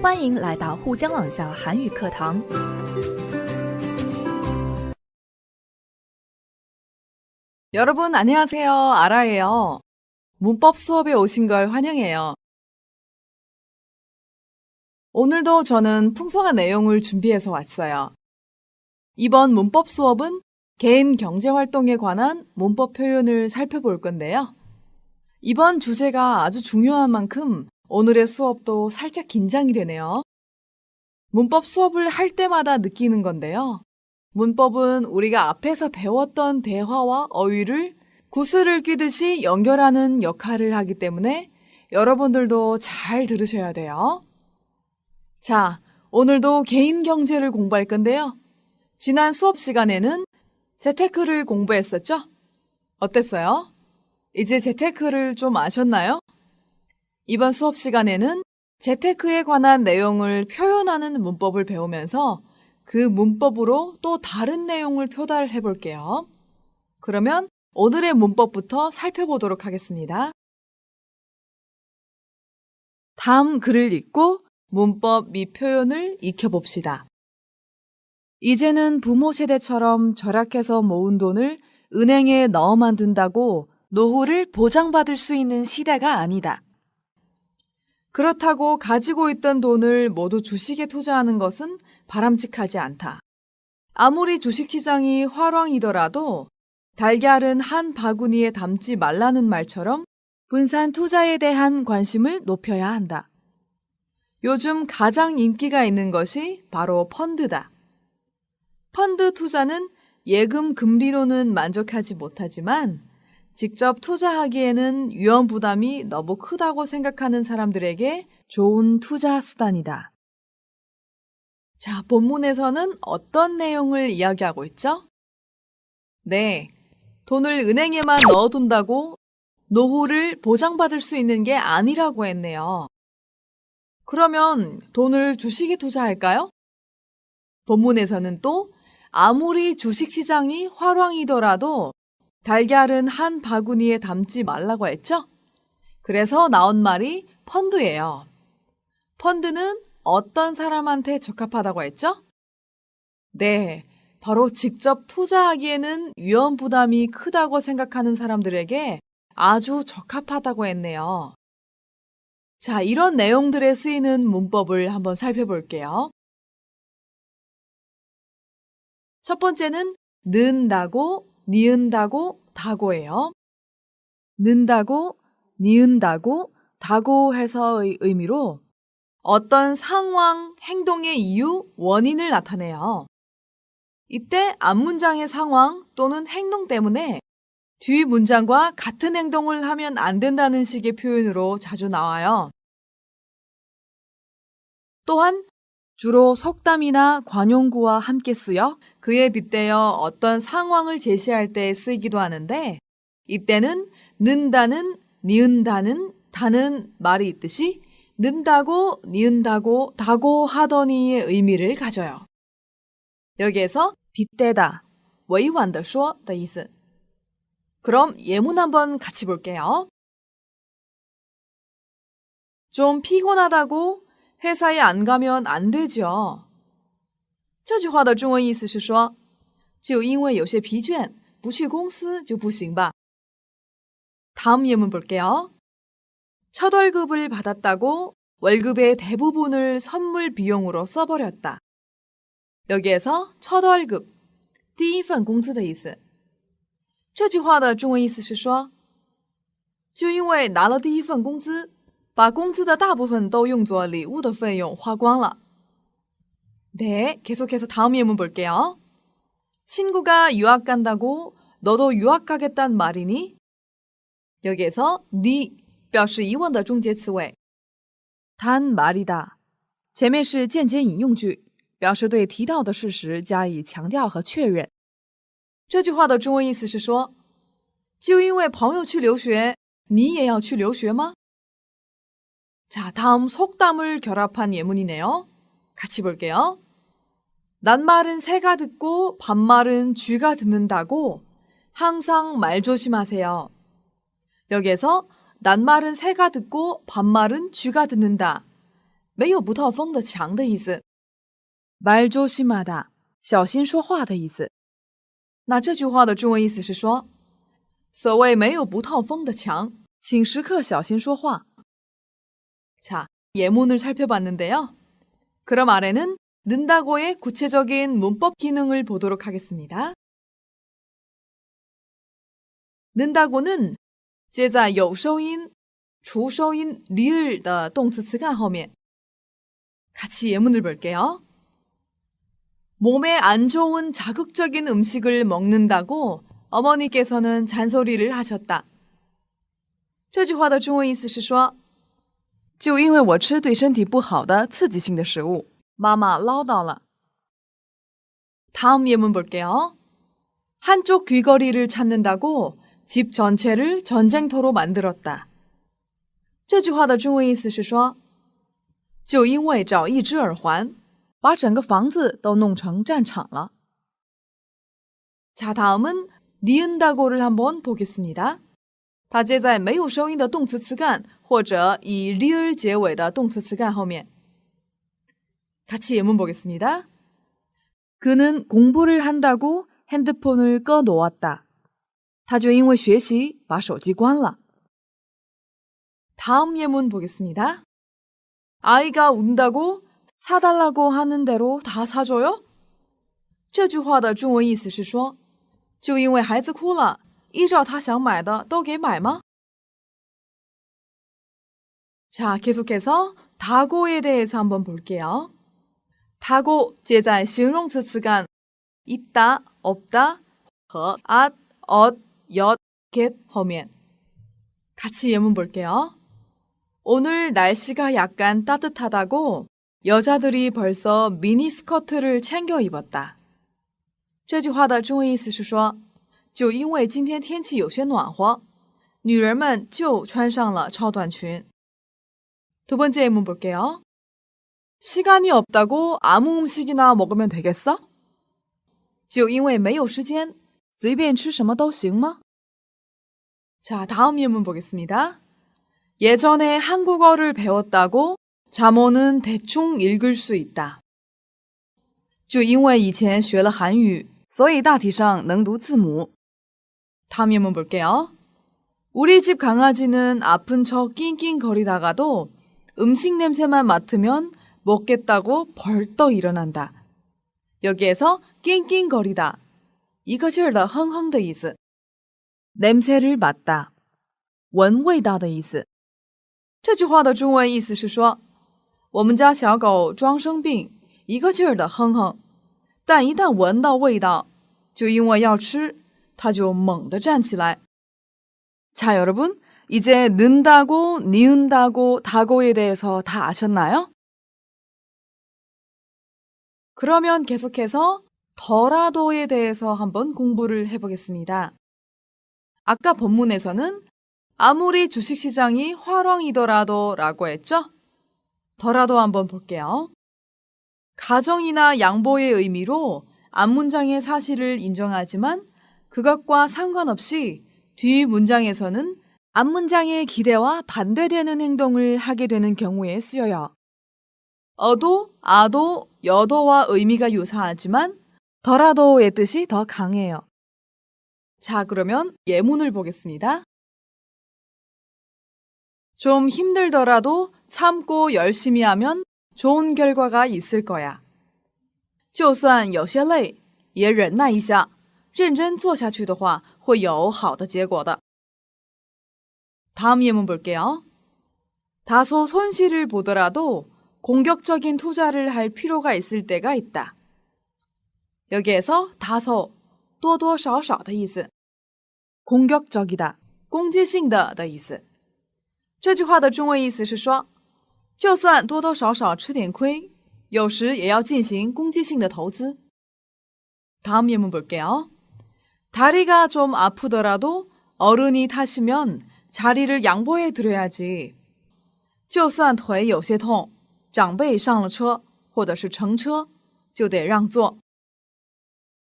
欢迎来到沪江网校韩语课堂。 여러분 안녕하세요. 아라예요. 문법 수업에 오신 걸 환영해요. 오늘도 저는 풍성한 내용을 준비해서 왔어요. 이번 문법 수업은 개인 경제활동에 관한 문법 표현을 살펴볼 건데요. 이번 주제가 아주 중요한 만큼 오늘의 수업도 살짝 긴장이 되네요. 문법 수업을 할 때마다 느끼는 건데요. 문법은 우리가 앞에서 배웠던 대화와 어휘를 구슬을 꿰듯이 연결하는 역할을 하기 때문에 여러분들도 잘 들으셔야 돼요. 자, 오늘도 개인 경제를 공부할 건데요. 지난 수업 시간에는 재테크를 공부했었죠? 어땠어요? 이제 재테크를 좀 아셨나요? 이번 수업 시간에는 재테크에 관한 내용을 표현하는 문법을 배우면서 그 문법으로 또 다른 내용을 표달해 볼게요. 그러면 오늘의 문법부터 살펴보도록 하겠습니다. 다음 글을 읽고 문법 및 표현을 익혀봅시다. 이제는 부모 세대처럼 절약해서 모은 돈을 은행에 넣어만 둔다고 노후를 보장받을 수 있는 시대가 아니다. 그렇다고 가지고 있던 돈을 모두 주식에 투자하는 것은 바람직하지 않다. 아무리 주식시장이 화랑이더라도 달걀은 한 바구니에 담지 말라는 말처럼 분산 투자에 대한 관심을 높여야 한다. 요즘 가장 인기가 있는 것이 바로 펀드다. 펀드 투자는 예금 금리로는 만족하지 못하지만 직접 투자하기에는 위험 부담이 너무 크다고 생각하는 사람들에게 좋은 투자 수단이다. 자, 본문에서는 어떤 내용을 이야기하고 있죠? 네, 돈을 은행에만 넣어둔다고 노후를 보장받을 수 있는 게 아니라고 했네요. 그러면 돈을 주식에 투자할까요? 본문에서는 또 아무리 주식시장이 화랑이더라도 달걀은 한 바구니에 담지 말라고 했죠? 그래서 나온 말이 펀드예요. 펀드는 어떤 사람한테 적합하다고 했죠? 네, 바로 직접 투자하기에는 위험 부담이 크다고 생각하는 사람들에게 아주 적합하다고 했네요. 자, 이런 내용들에 쓰이는 문법을 한번 살펴볼게요. 첫 번째는 는다고, 니은다고, 다고예요. 는다고, 니은다고, 다고 해서의 의미로 어떤 상황, 행동의 이유, 원인을 나타내요. 이때 앞문장의 상황 또는 행동 때문에 뒤 문장과 같은 행동을 하면 안 된다는 식의 표현으로 자주 나와요. 또한 주로 속담이나 관용구와 함께 쓰여 그에 빗대어 어떤 상황을 제시할 때 쓰이기도 하는데 이때는 는다는, 니은다는, 다는 말이 있듯이 는다고, 니은다고, 다고 하더니의 의미를 가져요. 여기에서 빗대다, 委婉地说的意思. 그럼 예문 한번 같이 볼게요. 좀 피곤하다고 회사에 안 가면 안 되죠. 这句话的中文意思是说就因为有些疲倦不去公司就不行吧. 다음 예문 볼게요. 첫 월급을 받았다고 월급의 대부분을 선물 비용으로 써버렸다. 여기에서 첫 월급, 第一份工资的意思。这句话的中文意思是说就因为拿了第一份工资把工资的大部分都用作礼物的费用花光了. 네, 계속해서 다음 예문 볼게요. 친구가 유학 간다고 너도 유학 가겠단 말이니? 여기에서 니 表示疑问的终结词尾. 단 말이다. 前面是间接引用句，表示对提到的事实加以强调和确认。这句话的中文意思是说就因为朋友去留学你也要去留学吗? 자, 다음 속담을 결합한 예문이네요. 같이 볼게요. 낱말은 새가 듣고 반말은 쥐가 듣는다고 항상 말 조심하세요. 여기에서 낱말은 새가 듣고 반말은 쥐가 듣는다. 没有不透风的墙的意思。말 조심하다，小心说话的意思。那这句话的中文意思是说，所谓没有不透风的墙，请时刻小心说话。자, 예문을 살펴봤는데요. 그럼 아래는 는다고의 구체적인 문법 기능을 보도록 하겠습니다. 는다고는 接在有收音、除收音 리을 的动词词干后面。 같이 예문을 볼게요. 몸에 안 좋은 자극적인 음식을 먹는다고 어머니께서는 잔소리를 하셨다. 这句话的中文意思是说，就因为我吃对身体不好的刺激性的食物，妈妈唠叨了。 다음 예문 볼게요. 한쪽 귀걸이를 찾는다고 집 전체를 전쟁터로 만들었다. 这句话的中文意思是说，就因为找一只耳环，把整个房子都弄成战场了。 자, 다음은 니은다고를 한번 보겠습니다. 它接在没有收音的动词词干或者以 리을 结尾的动词词干后面。 같이 예문 보겠습니다. 그는 공부를 한다고 핸드폰을 꺼놓았다. 他就因为学习把手机关了。 다음 예문 보겠습니다. 아이가 운다고 사달라고 하는 대로 다 사줘요? 这句话的中文意思是说，就因为孩子哭了，依照他想买的都给买吗？ 자, 계속해서 다고에 대해서 한번 볼게요. 다고 接在形容词词干 있다, 없다 和 at, 엇, 엿, get 后面。 같이 예문 볼게요. 오늘 날씨가 약간 따뜻하다고 여자들이 벌써 미니스커트를 챙겨 입었다. 这句话的中文意思是说，就因为今天天气有些暖和，女人们就穿上了超短裙。 두 번째 예문 볼게요. 시간이 없다고 아무 음식이나 먹으면 되겠어? 就因为没有时间，随便吃什么都行吗？ 자, 다음 예문 보겠습니다. 예전에 한국어를 배웠다고 잠언은 대충 읽을 수 있다. 就因为以前学了韩语，所以大体上能读字母。 다음 예문 볼게요. 우리 집 강아지는 아픈 척 낑낑거리다가도 음식 냄새만 맡으면 먹겠다고 벌떡 일어난다. 여기에서 낑낑거리다 一个劲儿的哼哼的意思。 냄새를 맡다 闻味道的意思。这句话的中文意思是说，我们家小狗装生病，一个劲儿的哼哼，但一旦闻到味道，就因为要吃，它就猛地站起来。 자, 여러분, 이제 는다고, 니은다고, 다고에 대해서 다 아셨나요? 그러면 계속해서 더라도에 대해서 한번 공부를 해보겠습니다. 아까 본문에서는 아무리 주식시장이 화랑이더라도 라고 했죠? 더라도 한번 볼게요. 가정이나 양보의 의미로 앞문장의 사실을 인정하지만 그것과 상관없이 뒷문장에서는 앞문장의 기대와 반대되는 행동을 하게 되는 경우에 쓰여요. 어도, 아도, 여도와 의미가 유사하지만 더라도의 뜻이 더 강해요. 자, 그러면 예문을 보겠습니다. 좀 힘들더라도 참고 열심히 하면 좋은 결과가 있을 거야. 就算有些累，也忍耐一下，认真做下去的话，会有好的结果的。 다음 예문 볼게요. 다소 손실을 보더라도 공격적인 투자를 할 필요가 있을 때가 있다. 여기에서 다소, 多多少少的意思。 공격적이다, 攻击性的的意思。这句话的中文意思是说，就算多多少少吃点亏，有时也要进行攻击性的投资。 다음 예문 볼게요. 다리가 좀 아프더라도 어른이 타시면 자리를 양보해 드려야지. 就算腿有些痛，长辈上了车或者是乘车，就得让座。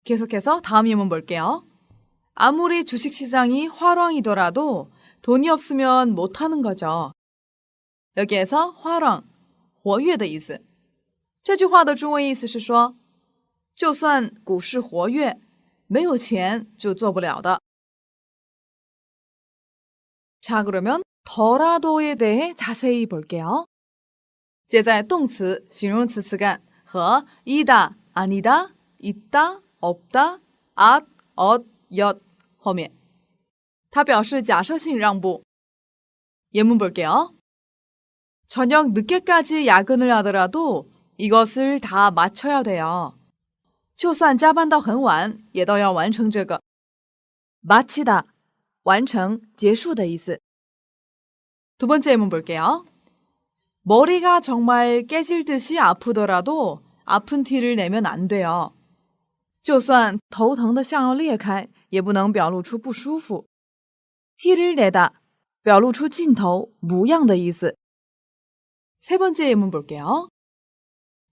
계속해서 다음 예문 볼게요. 아무리 주식시장이 화랑이더라도 돈이 없으면 못하는 거죠. 여기에서 화랑, 活跃的意思。这句话的中文意思是说，就算股市活跃，没有钱就做不了的。자, 그러면 더라도에 대해 자세히 볼게요. 接在动词、形容词词干和이다, 아니다, 있다, 없다, 앗, 엇, 엿后面，它表示假设性让步。 예문 볼게요. 저녁 늦게까지 야근을 하더라도 이것을 다 마쳐야 돼요. 就算加班到很晚，也都要完成这个。 마치다, 完成、结束的意思。 두 번째 예문 볼게요. 머리가 정말 깨질 듯이 아프더라도 아픈 티를 내면 안 돼요. 就算头疼的像要裂开，也不能表露出不舒服。 티를 내다, 表露出劲头、模样的意思。 세 번째 예문 볼게요.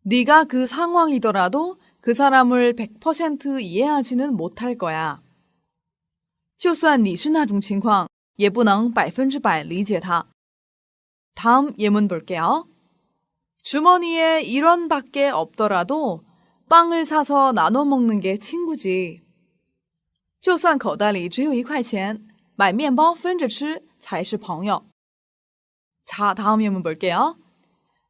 네가 그 상황이더라도 그 사람을 100% 이해하지는 못할 거야. 就算你是那种情况，也不能100%理解他。 다음 예문 볼게요. 주머니에 1원밖에 없더라도 빵을 사서 나눠 먹는 게 친구지. 就算口袋里只有1块钱，买面包分着吃才是朋友。 자, 다음 예문 볼게요.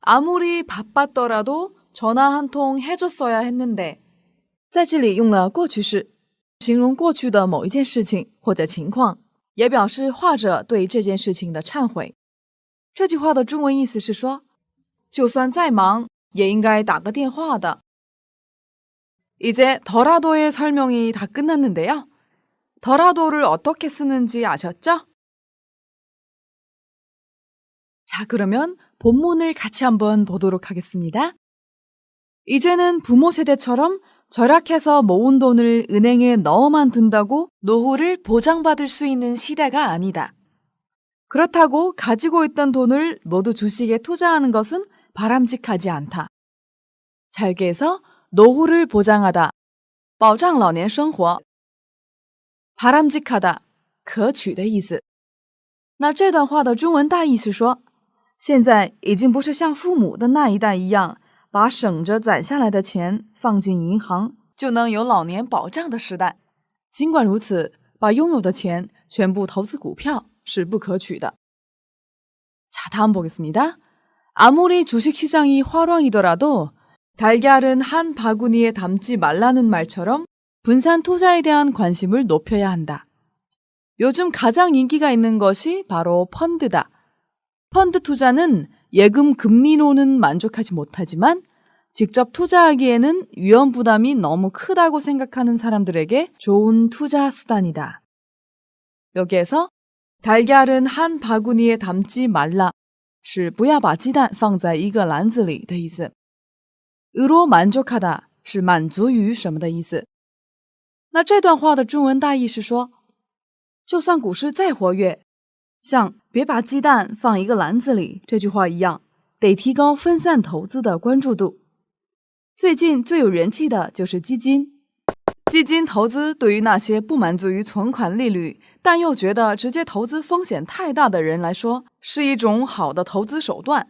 아무리 바빴더라도 전화 한 통 해줬어야 했는데. 在这里用了过去式，形容过去的某一件事情或者情况，也表示画者对这件事情的忏悔。这句话的中文意思是说，就算再忙，也应该打个电话的。 이제 더라도의 설명이 다 끝났는데요. 더라도를 어떻게 쓰는지 아셨죠? 자, 그러면 본문을 같이 한번 보도록 하겠습니다. 이제는 부모 세대처럼 절약해서 모은 돈을 은행에 넣어만 둔다고 노후를 보장받을 수 있는 시대가 아니다. 그렇다고 가지고 있던 돈을 모두 주식에 투자하는 것은 바람직하지 않다. 자, 여기에서 노후를 보장하다, 保障老年生活， 바람직하다, 可取的意思。那这段话的中文大意是说，现在已经不是像父母的那一代一样，把省着攒下来的钱放进银行就能有老年保障的时代。尽管如此，把拥有的钱全部投资股票是不可取的。 자, 다음 보겠습니다. 아무리 주식시장이 화랑이더라도 달걀은 한 바구니에 담지 말라는 말처럼 분산 투자에 대한 관심을 높여야 한다. 요즘 가장 인기가 있는 것이 바로 펀드다. 펀드 투자는 예금 금리로는 만족하지 못하지만 직접 투자하기에는 위험 부담이 너무 크다고 생각하는 사람들에게 좋은 투자 수단이다. 여기에서 달걀은 한 바구니에 담지 말라 是不要把鸡蛋放在一个篮子里的意思。 으로 만족하다 是满足于什么的意思。那这段话的中文大意是说，就算股市再活跃，像别把鸡蛋放一个篮子里这句话一样，得提高分散投资的关注度。最近最有人气的就是基金。基金投资对于那些不满足于存款利率，但又觉得直接投资风险太大的人来说，是一种好的投资手段。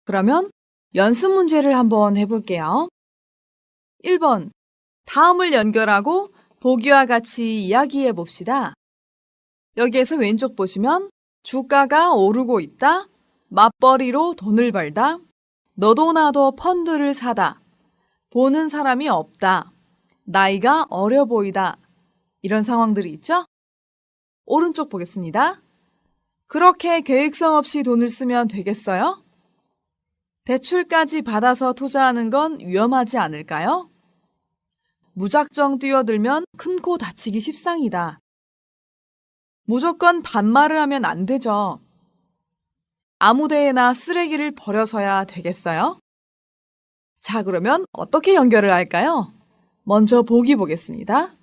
그러면 연습 문제를 한번 해볼게요. 1번. 다음을 연결하고 보기와 같이 이야기해 봅시다. 여기에서 왼쪽 보시면 주가가 오르고 있다, 맞벌이로 돈을 벌다, 너도 나도 펀드를 사다, 보는 사람이 없다, 나이가 어려 보이다 이런 상황들이 있죠? 오른쪽 보겠습니다. 그렇게 계획성 없이 돈을 쓰면 되겠어요? 대출까지 받아서 투자하는 건 위험하지 않을까요? 무작정 뛰어들면 큰 코 다치기 십상이다. 무조건 반말을 하면 안 되죠. 아무데나 쓰레기를 버려서야 되겠어요? 자, 그러면 어떻게 연결을 할까요? 먼저 보기 보겠습니다.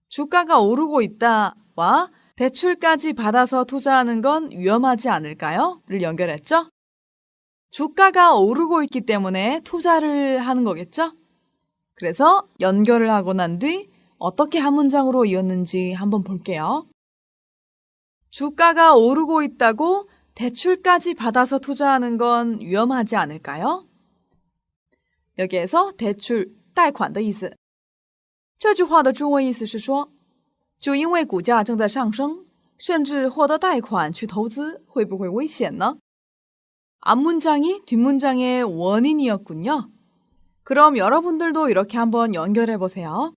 주가가 오르고 있다와 대출까지 받아서 투자하는 건 위험하지 않을까요? 를 연결했죠? 주가가 오르고 있기 때문에 투자를 하는 거겠죠? 그래서 연결을 하고 난 뒤 어떻게 한 문장으로 이었는지 한번 볼게요. 주가가 오르고 있다고 대출까지 받아서 투자하는 건 위험하지 않을까요? 여기에서 대출, 贷款的意思。这句话的中文意思是说，就因为股价正在上升，甚至获得贷款去投资，会不会危险呢？ 앞문장이 뒷문장의 원인이었군요. 그럼 여러분들도 이렇게 한번 연결해 보세요.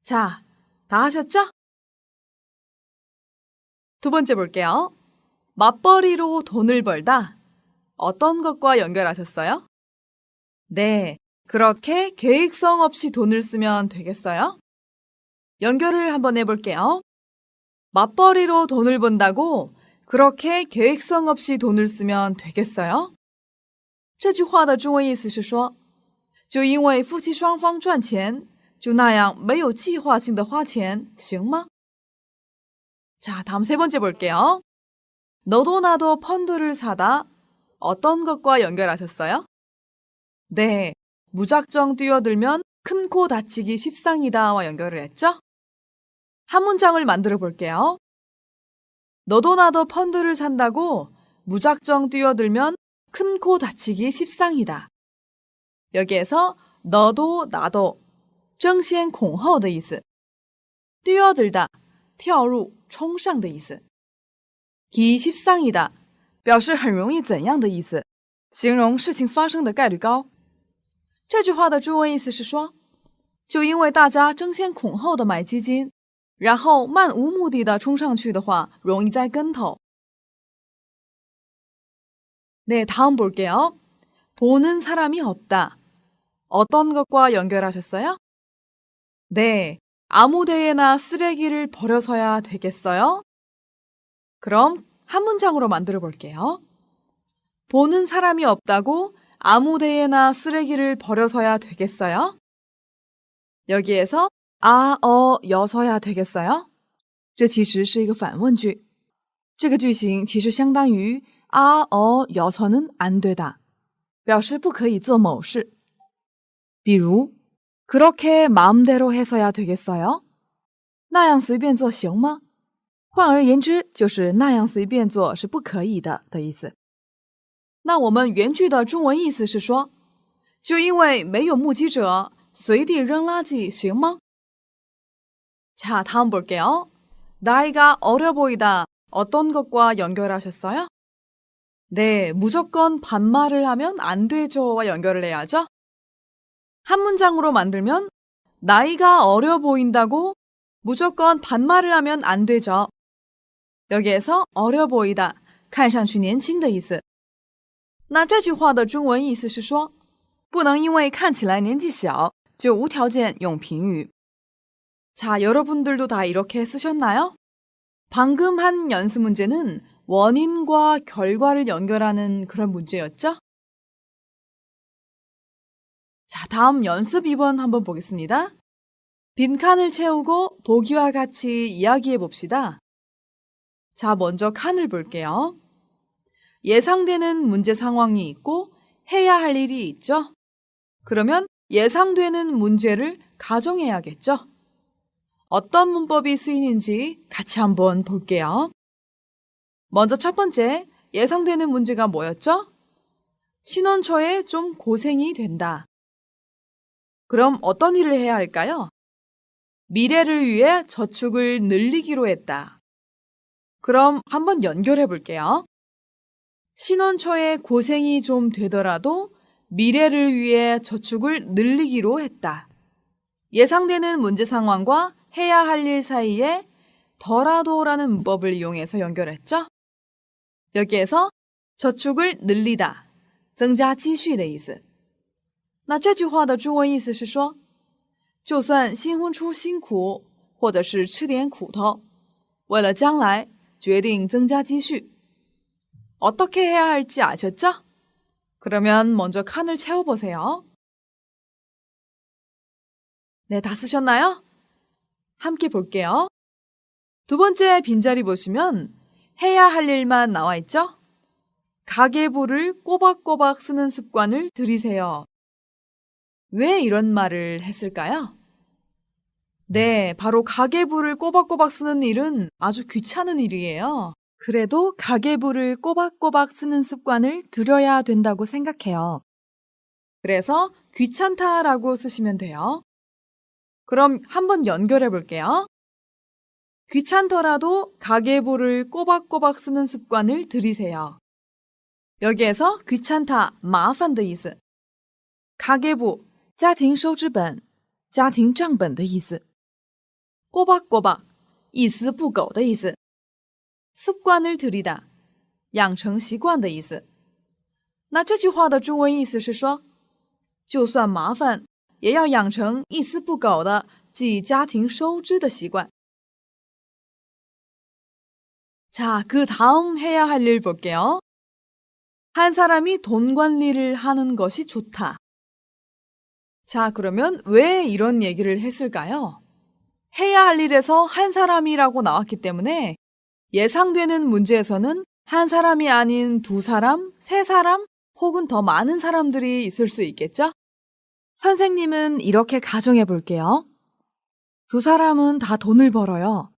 자, 다 하셨죠? 두 번째 볼게요. 맞벌이로 돈을 벌다. 어떤 것과 연결하셨어요? 네, 그렇게 계획성 없이 돈을 쓰면 되겠어요? 연결을 한번 해볼게요. 맞벌이로 돈을 번다고 그렇게 계획성 없이 돈을 쓰면 되겠어요? 这句话的中文意思是说，就因为夫妻双方赚钱，就那样没有计划性的花钱，行吗？ 자, 다음 세 번째 볼게요. 너도 나도 펀드를 사다. 어떤 것과 연결하셨어요? 네, 무작정 뛰어들면 큰 코 다치기 십상이다와 연결을 했죠? 한 문장을 만들어 볼게요. 너도 나도 펀드를 산다고 무작정 뛰어들면 큰 코 다치기 십상이다. 여기에서 너도 나도 争先恐后的意思 뛰어들다 跳入冲上的意思 기 십상이다 表示很容易怎样的意思形容事情发生的概率高这句话的中文意思是说就因为大家争先恐后的买基金然后漫无目的的冲上去的话容易栽跟头 네, 다음 볼게요. 보는 사람이 없다. 어떤 것과 연결하셨어요? 네, 아무 데에나 쓰레기를 버려서야 되겠어요? 그럼 한 문장으로 만들어 볼게요. 보는 사람이 없다고 아무 데에나 쓰레기를 버려서야 되겠어요? 여기에서 여서야 되겠어요? 这其实是一个反问句。这个句型其实相当于여서는 안 되다， 表示不可以做某事。比如 그렇게 마음대로 해서야 되겠어요? 那样随便做行吗？换而言之，就是那样随便做是不可以的意思。那我们原句的中文意思是说，就因为没有目击者，随地扔垃圾行吗？ 자, 다음 볼게요. 나이가 어려 보이다. 어떤 것과 연결하셨어요? 네, 무조건 반말을 하면 안 되죠와 연결을 해야죠. 한 문장으로 만들면 나이가 어려 보인다고 무조건 반말을 하면 안 되죠. 여기에서 어려 보이다, 看上去年轻的意思。那这句话的中文意思是说，不能因为看起来年纪小就无条件用评语。 자, 여러분들도 다 이렇게 쓰셨나요? 방금 한 연습 문제는 원인과 결과를 연결하는 그런 문제였죠? 자, 다음 연습 2번 한번 보겠습니다. 빈 칸을 채우고 보기와 같이 이야기해 봅시다. 자, 먼저 칸을 볼게요. 예상되는 문제 상황이 있고 해야 할 일이 있죠? 그러면 예상되는 문제를 가정해야겠죠? 어떤 문법이 쓰이는지 같이 한번 볼게요. 먼저 첫 번째, 예상되는 문제가 뭐였죠? 신혼 초에 좀 고생이 된다. 그럼 어떤 일을 해야 할까요? 미래를 위해 저축을 늘리기로 했다. 그럼 한번 연결해 볼게요. 신혼 초에 고생이 좀 되더라도 미래를 위해 저축을 늘리기로 했다. 예상되는 문제 상황과 해야 할 일 사이에 더라도라는 문법을 이용해서 연결했죠? 여기에서 저축을 늘리다, 增加积蓄的意思。那这句话的中文意思是说，就算新婚初辛苦，或者是吃点苦头，为了将来决定增加积蓄。 어떻게 해야 할지 아셨죠? 그러면 먼저 칸을 채워보세요. 네, 다 쓰셨나요? 함께 볼게요. 두 번째 빈자리 보시면 해야 할 일만 나와 있죠? 가계부를 꼬박꼬박 쓰는 습관을 들이세요. 왜 이런 말을 했을까요? 네, 바로 가계부를 꼬박꼬박 쓰는 일은 아주 귀찮은 일이에요. 그래도 가계부를 꼬박꼬박 쓰는 습관을 들여야 된다고 생각해요. 그래서 귀찮다라고 쓰시면 돼요. 그럼 한번 연결해 볼게요. 귀찮더라도 가계부를 꼬박꼬박 쓰는 습관을 들이세요. 여기에서 귀찮다, 麻烦的意思. 가계부, 家庭收支本, 家庭账本的意思. 꼬박꼬박, 一丝不苟的意思. 습관을 들이다, 养成习惯的意思。那这句话的中文意思是说，就算麻烦，也要养成一丝不苟的记家庭收支的习惯。 자, 그 다음 해야 할 일 볼게요. 한 사람이 돈 관리를 하는 것이 좋다. 자, 그러면 왜 이런 얘기를 했을까요? 해야 할 일에서 한 사람이라고 나왔기 때문에 예상되는 문제에서는 한 사람이 아닌 두 사람, 세 사람, 혹은 더 많은 사람들이 있을 수 있겠죠? 선생님은 이렇게 가정해 볼게요. 두 사람은 다 돈을 벌어요.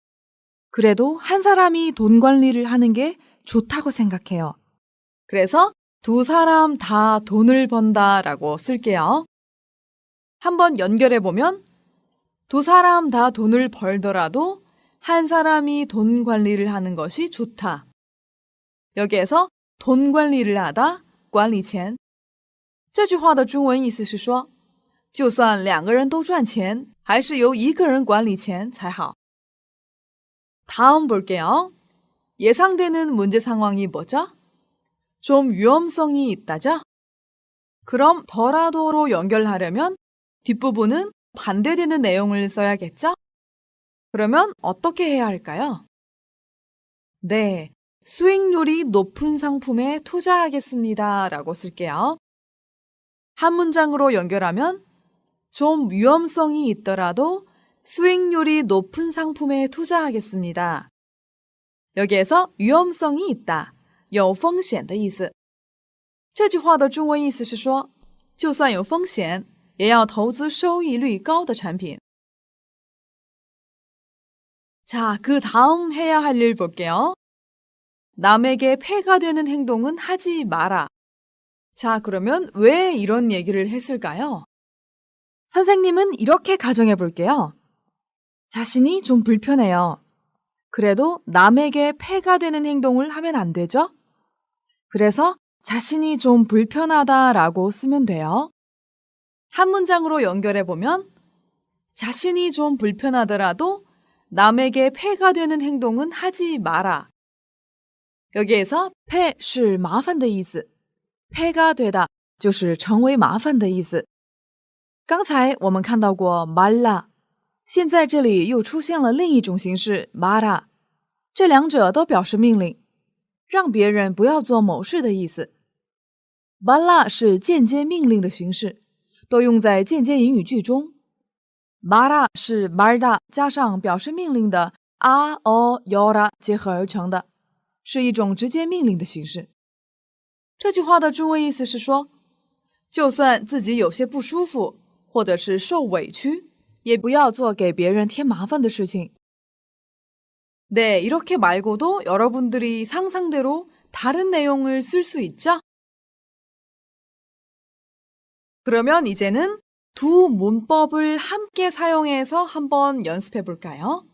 그래도 한 사람이 돈 관리를 하는 게 좋다고 생각해요. 그래서 두 사람 다 돈을 번다라고 쓸게요. 한번 연결해 보면 두 사람 다 돈을 벌더라도 한 사람이 돈 관리를 하는 것이 좋다. 여기에서 돈 관리를 하다, 管理钱。这句话的中文意思是说，就算两个人都赚钱，还是由一个人管理钱才好。 다음 볼게요. 예상되는 문제 상황이 뭐죠? 좀 위험성이 있다죠? 그럼 더라도로 연결하려면 뒷부분은 반대되는 내용을 써야겠죠? 그러면 어떻게 해야 할까요? 네, 수익률이 높은 상품에 투자하겠습니다 라고 쓸게요. 한 문장으로 연결하면 좀 위험성이 있더라도 수익률이 높은 상품에 투자하겠습니다. 여기에서 위험성이 있다, 有风险的意思。这句话的中文意思是说，就算有风险，也要投资收益率高的产品。 자, 그 다음 해야 할 일 볼게요. 남에게 폐가 되는 행동은 하지 마라. 자, 그러면 왜 이런 얘기를 했을까요? 선생님은 이렇게 가정해 볼게요. 자신이 좀 불편해요. 그래도 남에게 폐가 되는 행동을 하면 안 되죠? 그래서 자신이 좀 불편하다라고 쓰면 돼요. 한 문장으로 연결해 보면 자신이 좀 불편하더라도 남에게 폐가 되는 행동은 하지 마라. 여기에서 폐是麻烦的意思， 폐가 되다 就是成为麻烦的意思。刚才我们看到过 말라， 现在这里又出现了另一种形式 말아， 这两者都表示命令，让别人不要做某事的意思。말라是间接命令的形式，多用在间接引语句中。 마라 是 말다 加上表示命令的 啊、要啦结合而成的，是一种直接命令的形式。这句话的中文意思是说，就算自己有些不舒服，或者是受委屈，也不要做给别人添麻烦的事情。네, 이렇게 말고도 여러분들이 상상대로 다른 내용을 쓸 수 있죠? 그러면 이제는 두 문법을 함께 사용해서 한번 연습해 볼까요?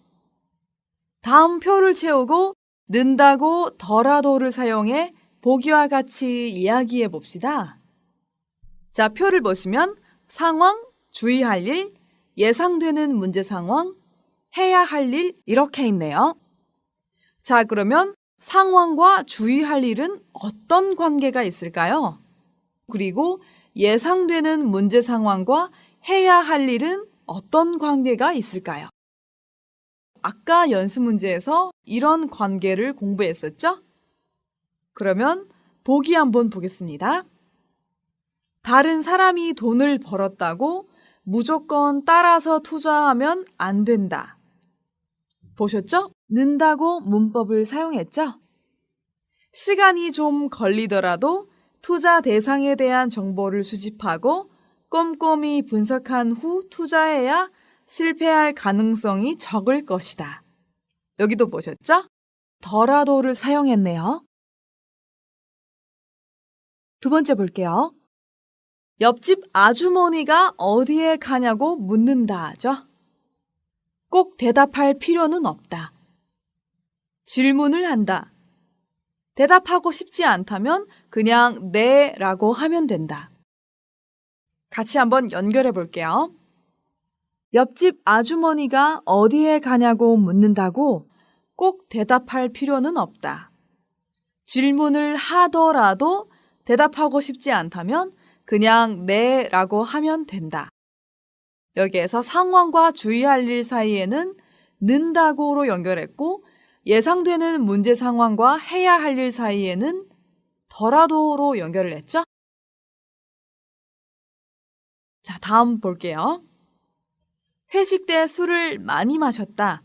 다음 표를 채우고 는다고 더라도를 사용해 보기와 같이 이야기해 봅시다. 자, 표를 보시면 상황, 주의할 일, 예상되는 문제 상황, 해야 할 일 이렇게 있네요. 자, 그러면 상황과 주의할 일은 어떤 관계가 있을까요? 그리고 예상되는 문제 상황과 해야 할 일은 어떤 관계가 있을까요? 아까 연습 문제에서 이런 관계를 공부했었죠? 그러면 보기 한번 보겠습니다. 다른 사람이 돈을 벌었다고 무조건 따라서 투자하면 안 된다. 보셨죠? 는다고 문법을 사용했죠? 시간이 좀 걸리더라도 투자 대상에 대한 정보를 수집하고 꼼꼼히 분석한 후 투자해야 실패할 가능성이 적을 것이다. 여기도 보셨죠? 더라도를 사용했네요. 두 번째 볼게요. 옆집 아주머니가 어디에 가냐고 묻는다죠. 꼭 대답할 필요는 없다. 질문을 한다. 대답하고 싶지 않다면 그냥 네 라고 하면 된다. 같이 한번 연결해 볼게요. 옆집 아주머니가 어디에 가냐고 묻는다고 꼭 대답할 필요는 없다. 질문을 하더라도 대답하고 싶지 않다면 그냥 네 라고 하면 된다. 여기에서 상황과 주의할 일 사이에는 는다고로 연결했고 예상되는 문제 상황과 해야 할 일 사이에는 더라도로 연결을 했죠? 자, 다음 볼게요. 회식 때 술을 많이 마셨다.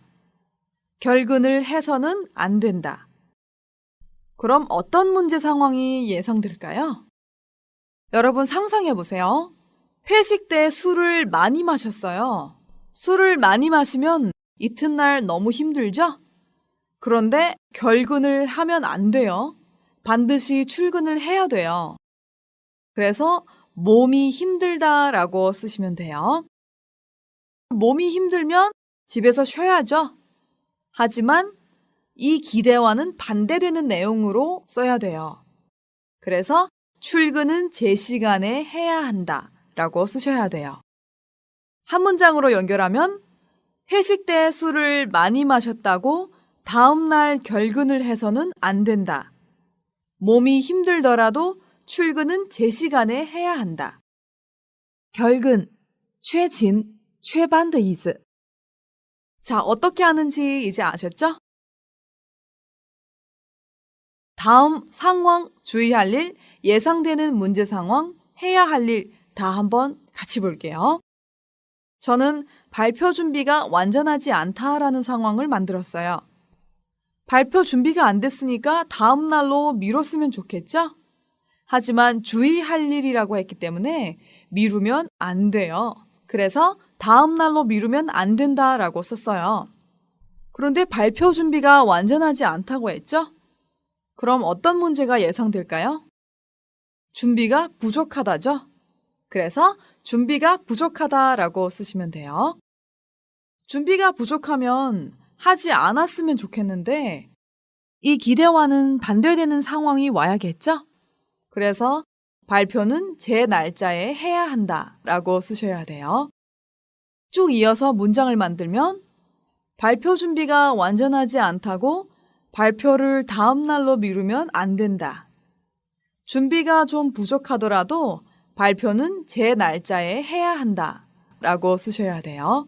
결근을 해서는 안 된다. 그럼 어떤 문제 상황이 예상될까요? 여러분 상상해 보세요. 회식 때 술을 많이 마셨어요. 술을 많이 마시면 이튿날 너무 힘들죠? 그런데 결근을 하면 안 돼요. 반드시 출근을 해야 돼요. 그래서 몸이 힘들다라고 쓰시면 돼요. 몸이 힘들면 집에서 쉬어야죠. 하지만 이 기대와는 반대되는 내용으로 써야 돼요. 그래서 출근은 제 시간에 해야 한다 라고 쓰셔야 돼요. 한 문장으로 연결하면 회식 때 술을 많이 마셨다고 다음날 결근을 해서는 안 된다. 몸이 힘들더라도 출근은 제 시간에 해야 한다. 결근, 缺勤, 缺班的意思. 자, 어떻게 하는지 이제 아셨죠? 다음 상황, 주의할 일, 예상되는 문제 상황, 해야 할 일 다 한번 같이 볼게요. 저는 발표 준비가 완전하지 않다라는 상황을 만들었어요. 발표 준비가 안 됐으니까 다음 날로 미뤘으면 좋겠죠? 하지만 주의할 일이라고 했기 때문에 미루면 안 돼요. 그래서 다음 날로 미루면 안 된다라고 썼어요. 그런데 발표 준비가 완전하지 않다고 했죠? 그럼 어떤 문제가 예상될까요? 준비가 부족하다죠? 그래서 준비가 부족하다라고 쓰시면 돼요. 준비가 부족하면 하지 않았으면 좋겠는데 이 기대와는 반대되는 상황이 와야겠죠? 그래서 발표는 제 날짜에 해야 한다라고 쓰셔야 돼요. 쭉 이어서 문장을 만들면 발표 준비가 완전하지 않다고 발표를 다음 날로 미루면 안 된다. 준비가 좀 부족하더라도 발표는 제 날짜에 해야 한다 라고 쓰셔야 돼요.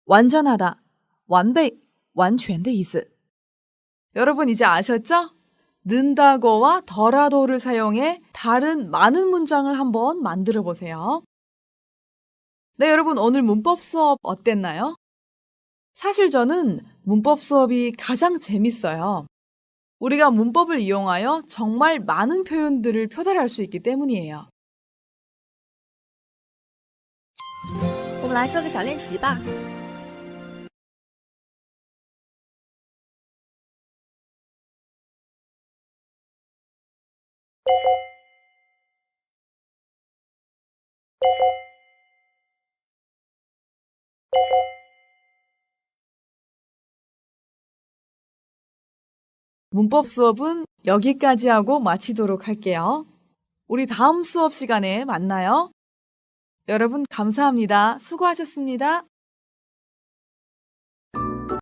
완전하다, 完备, 完全的意思. 여러분 이제 아셨죠? 는다고와 더라도를 사용해 다른 많은 문장을 한번 만들어 보세요. 네, 여러분 오늘 문법 수업 어땠나요? 사실 저는 문법 수업이 가장 재밌어요. 우리가 문법을 이용하여 정말 많은 표현들을 표달할 수 있기 때문이에요. 我们来做个小练习吧。문법 수업은 여기까지 하고 마치도록 할게요. 우리 다음 수업 시간에 만나요. 여러분 감사합니다. 수고하셨습니다.